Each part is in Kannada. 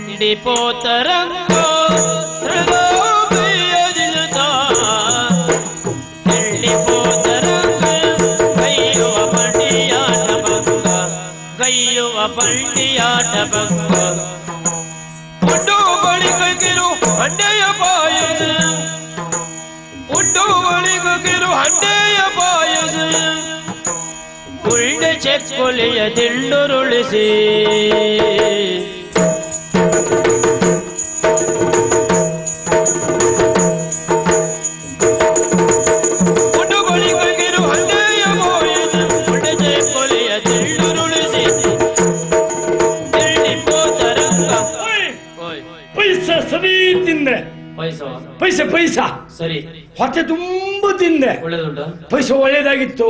ತಿಂಡಿಪೋತರಂಗೋ ಬಂಡಿಯಾಟ ಬಂಗ ಉಡ್ಡು ಬಳಿಗಿರು ಹಂಡೆಯ ಪಾಯಸ ಉಡ್ಡು ಬಳಿಗಿರು ಹಂಡೆಯ ಪಾಯಸ ಉಳ್ಳೆ ಚೆಕ್ಕೊಲೆಯ ದಿಂಡುರುಳಿಸಿ ಪೈಸೆ ಪೈಸಾ ಸರಿ ಹೊಟ್ಟೆ ತುಂಬಾ ತಿಂದೆ ಪೈಸೆ ಒಳ್ಳೇದಾಗಿತ್ತು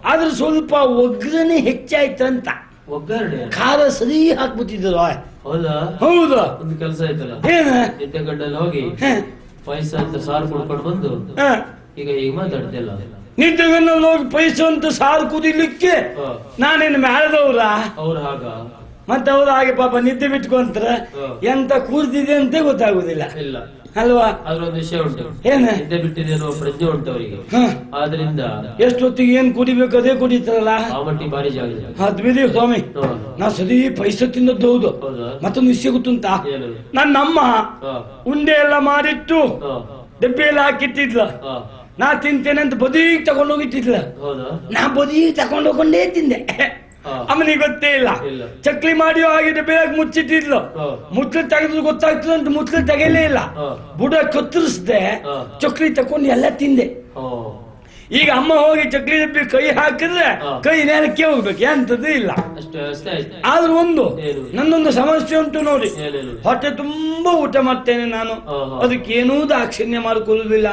ಆದ್ರೆ ಸ್ವಲ್ಪ ಒಗ್ಗರಣೆ ಹೆಚ್ಚಾಯ್ತಂತ ಒಗ್ಗರಣೆ ಖಾರ ಸರಿ ಹಾಕ್ಬಿಟ್ಟಿದ್ರು ಹೌದಾ ಹೌದಾ ಒಂದು ಕೆಲಸ ಆಯ್ತಲ್ಲ ಏನ ನಿದ್ದೆಗಡ್ಡಲ್ಲಿ ಹೋಗಿ ಪೈಸಾ ಅಂತ ಸಾರು ಕುಡ್ಕೊಂಡು ಬಂದು ಈಗ ಮಾತಾಡ್ತಿಲ್ಲ ನಿದ್ದೆಗಡ್ಡಲ್ಲಿ ಹೋಗಿ ಪೈಸೆ ಅಂತ ಸಾರು ಕುದಿಲಿಕ್ಕೆ ನಾನೇನು ಮೇಳದವ್ರ ಅವ್ರ ಹಾಗ ಮತ್ತೆ ಅವ್ರು ಹಾಗೆ ಪಾಪ ನಿದ್ದೆ ಬಿಟ್ಕೊಂಡ್ರ ಎಂತ ಕೂರ್ತಿದೆ ಅಂತ ಗೊತ್ತಾಗುದಿಲ್ಲ ಇಲ್ಲ ಅಲ್ವಾ ಅದ್ರೊಂದು ವಿಷಯ ಉಂಟು ಏನ ನಿದ್ದೆ ಬಿಟ್ಟಿದೆ ಅನ್ನೋ ಪ್ರಜ್ಞೆ ಉಂಟು ಅವರಿಗೆ ಆದ್ರಿಂದ ಎಷ್ಟೊತ್ತಿಗೆ ಏನ್ ಕುಡಿಬೇಕು ಅದೇ ಕುಡಿತಾರಲ್ಲ ಆ ಮಟ್ಟಿ ಭಾರಿ ಜಾಗ ಅದ್ವಿದೆ ಸ್ವಾಮಿ ನಾ ಸರಿ ಪೈಸೆ ತಿನ್ನದ್ದು ಹೌದು ಮತ್ತೊಂದು ವಿಷಯ ಗೊತ್ತುಂಟ ನನ್ನಮ್ಮ ಉಂಡೆ ಎಲ್ಲ ಮಾಡಿಟ್ಟು ಡಬ್ಬಿ ಎಲ್ಲ ಹಾಕಿಟ್ಟಿದ್ಲ ನಾ ತಿಂತೇನೆ ಅಂತ ಬದಿಗೆ ತಗೊಂಡೋಗಿಟ್ಟಿದ್ಲ ನಾ ಬದಿಗೆ ತಗೊಂಡೋಗೊಂಡೇ ತಿಂದೆ ಅಮ್ಮನಿಗೆ ಗೊತ್ತೇ ಇಲ್ಲ ಚಕ್ಲಿ ಮಾಡಿ ಹಾಗೆ ಬೇಗ ಮುಚ್ಚಿಟ್ಟಿದ್ಲು ಮುಚ್ಚಲು ತೆಗೆದ್ರು ಗೊತ್ತಾಗ್ತದೆ ಅಂತ ಮುಚ್ಚಲು ತೆಗೆಯಲೇ ಇಲ್ಲ ಬುಡ ಕತ್ತರಿಸ್ದೆ ಚಕ್ಲಿ ತಕೊಂಡು ಎಲ್ಲ ತಿಂದೆ ಈಗ ಅಮ್ಮ ಹೋಗಿ ಚಕ್ಲಿ ಡಬ್ಬಿ ಕೈ ಹಾಕಿದ್ರೆ ಕೈ ನೇರಕ್ಕೆ ಹೋಗ್ಬೇಕು ಎಂತದ್ದು ಇಲ್ಲ ಆದ್ರೂ ಒಂದು ನನ್ನೊಂದು ಸಮಸ್ಯೆ ಉಂಟು ನೋಡಿ ಹೊಟ್ಟೆ ತುಂಬಾ ಊಟ ಮಾಡ್ತೇನೆ ನಾನು ಅದಕ್ಕೆ ಏನೂ ದಾಕ್ಷಿಣ್ಯ ಮಾಡಿಕೊಳ್ಳುವುದಿಲ್ಲ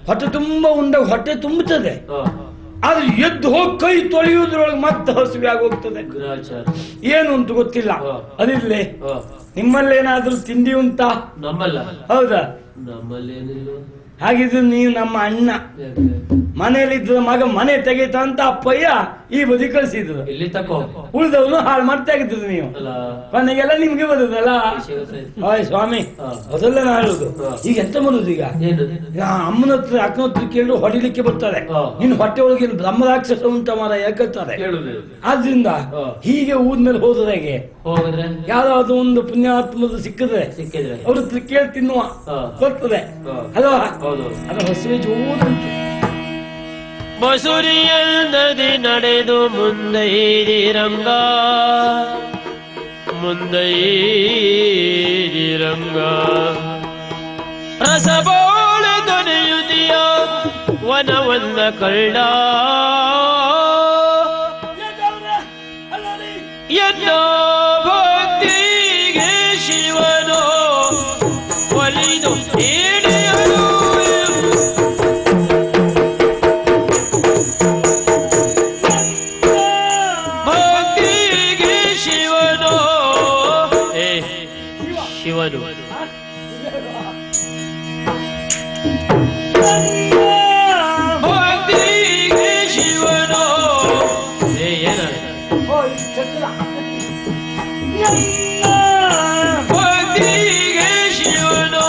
ಹೊಟ್ಟೆ ತುಂಬಾ ಉಂಡಾಗ ಹೊಟ್ಟೆ ತುಂಬುತ್ತದೆ ಆದ್ರೆ ಎದ್ದು ಹೋಗಿ ಕೈ ತೊಳೆಯುವುದ್ರೊಳಗೆ ಮತ್ತೆ ಹಸಿವೆ ಆಗೋಗ್ತದೆ ಏನು ಅಂತ ಗೊತ್ತಿಲ್ಲ ಅದಿರ್ಲಿ ನಿಮ್ಮಲ್ಲೇನಾದ್ರೂ ತಿಂಡಿ ಉಂಟಾ ನಮ್ಮಲ್ಲ ಹೌದಾ ನಮ್ಮಲ್ಲೇನಿಲ್ಲ ಹಾಗಿದ್ರೆ ನೀವು ನಮ್ಮ ಅಣ್ಣ ಮನೆಯಲ್ಲಿದ್ದ ಮಗ ಮನೆ ತೆಗೀತ ಅಂತ ಅಪ್ಪಯ್ಯ ಈ ಬದಿ ಕಳಿಸಿದ್ರು ಇಲ್ಲಿ ತಕೋ ಉಳಿದವನು ಹಾಳು ಮಾಡ್ತಾ ಇದ್ರು ನೀವು ಕೊನೆಗೆಲ್ಲ ನಿಮ್ಗೆ ಬರುದಲ್ಲ ಸ್ವಾಮಿ ಅದೆಲ್ಲ ನಾ ಹೇಳುದು ಈಗ ಎಂತ ಮಾಡುದು ಈಗ ಅಮ್ಮನ ಹತ್ರ ಅಕ್ಕನ ಹತ್ರ ಕೇಳಿ ಹೊಡಿಲಿಕ್ಕೆ ಬರ್ತಾರೆ ನಿನ್ ಹೊಟ್ಟೆ ಒಳಗೆ ಬ್ರಹ್ಮರಾಕ್ಷಸ ಉಂಟ ಮಾರ ಯಾಕತ್ತಾರೆ ಆದ್ರಿಂದ ಹೀಗೆ ಊದ್ಮೇಲೆ ಹೋದ್ರೆ ಹೇಗೆ ಯಾವ್ದಾದ್ರು ಒಂದು ಪುಣ್ಯಾತ್ಮದು ಸಿಕ್ಕಿದ್ರೆ ಅವ್ರ ಹತ್ರ ಕೇಳಿ ತಿನ್ನುವ ಬರ್ತದೆ ಅಲ್ವಾ ಅದು ಹಸಿವೆ ಜೋರುಂಟು ಬಸುರಿಯ ನದಿ ನಡೆದು ಮುಂದೈದಿರಂಗ ಮುಂದೈದಿರಂಗ ರಸಬೋಳ ದೊರೆಯುದಿಯ ವನವನ್ನ ಕಳ್ಳ ಎನ್ನ ಭಕ್ತಿಗೆ ಶಿವನು ಒಲಿದು ಹಿಡಿಯಲು ಭಕ್ತಿಗೆ ಶಿವನು ಶಿವನು ಭಕ್ತಿಗೆ ಶಿವನು ಏನ ಭಕ್ತಿಗೆ ಶಿವನು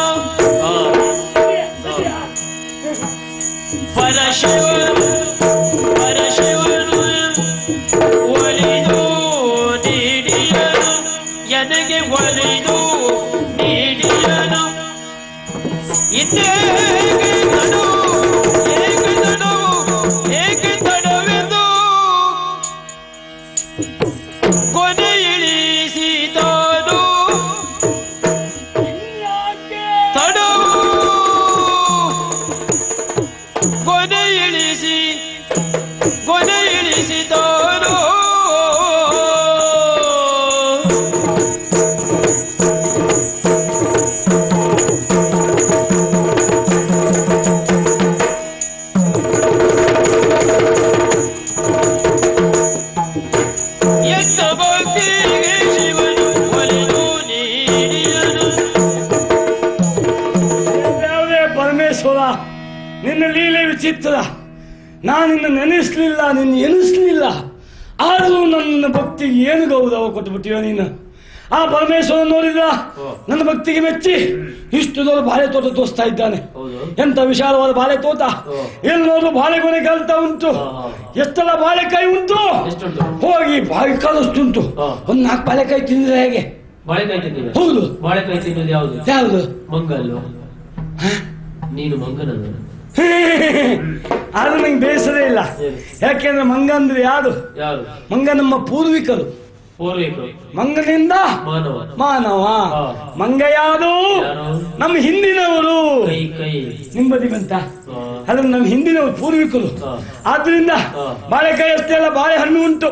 ಪರಶಿವನು ಪರಶಿವನು ಒಲಿದು ನೀಡಿಯನು ನನಗೆ ಒಲಿದು ನೀಡಿಯನು ಇದೇ ಏಕೆ ತಡವೆಂದು ಕೊನೆ ಇಳಿಸಿದನು ತಡವು ಕೊನೆ ಇಳಿಸಿದನು ನಿನ್ನ ಲೀಲೆ ವಿಚಿತ್ರ ನಾನು ನಿನ್ನ ನೆನೆಸ್ಲಿಲ್ಲ ನಿನ್ನ ಎನಿಸ್ಲಿಲ್ಲ ಆದರೂ ನನ್ನ ಭಕ್ತಿಗೆ ಏನು ಗೌರವ ಕೊಟ್ಟುಬಿಟ್ಟಿಯೋ ನೀನು ಆ ಪರಮೇಶ್ವರ ನೋಡಿದ ನನ್ನ ಭಕ್ತಿಗೆ ಮೆಚ್ಚಿ ಇಷ್ಟು ದೊಡ್ಡ ಬಾಳೆ ತೋಟ ತೋರಿಸ್ತಾ ಇದ್ದಾನೆ. ಎಂತ ವಿಶಾಲವಾದ ಬಾಳೆ ತೋಟ, ಎಲ್ಲೋದು ಬಾಳೆಗೊನೆ ಕಲ್ತಾ ಉಂಟು, ಎಷ್ಟೆಲ್ಲ ಬಾಳೆಕಾಯಿ ಉಂಟು, ಹೋಗಿ ಬಾಯಿ ಕಾಲಷ್ಟುಂಟು. ಒಂದ್ 4 ಬಾಳೆಕಾಯಿ ತಿಂದ್ರೆ ಹೇಗೆ? ಬಾಳೆಕಾಯಿ ತಿಂದಿದೆ. ಹೌದು. ಬಾಳೆಕಾಯಿ ತಿನ್ನೋದು ಯಾವುದು? ಯಾವುದು? ಮಂಗಲ್ಲು. ನೀನು ಮಂಗನಲ್ಲ. ಆದ್ರೆ ನಂಗೆ ಬೇಸರ ಇಲ್ಲ. ಯಾಕೆಂದ್ರೆ ಮಂಗ ಅಂದ್ರೆ ಯಾರು? ಮಂಗ ನಮ್ಮ ಪೂರ್ವಿಕರು. ಮಂಗನಿಂದ ಮಾನವ. ಮಂಗ ಯಾರು? ನಮ್ಮ ಹಿಂದಿನವರು. ನಿಂಬದಿ ಬಂತ ಅದ್ರ ನಮ್ಮ ಹಿಂದಿನವರು ಪೂರ್ವಿಕರು. ಆದ್ರಿಂದ ಬಾಳೆಕಾಯಿ ಅಷ್ಟೇ ಅಲ್ಲ, ಬಾಳೆಹಣ್ಣು ಉಂಟು.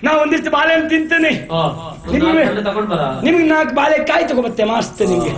ನಾ ಒಂದಿಷ್ಟು ಬಾಳೆಹಣ್ಣು ತಿಂತೇನೆ. ನಿಮ್ಗೆ 4 ಬಾಳೆಕಾಯಿ ತಗೋಬತ್ತೆ ಮಾಸ್ತೆ ನಿಮ್ಗೆ.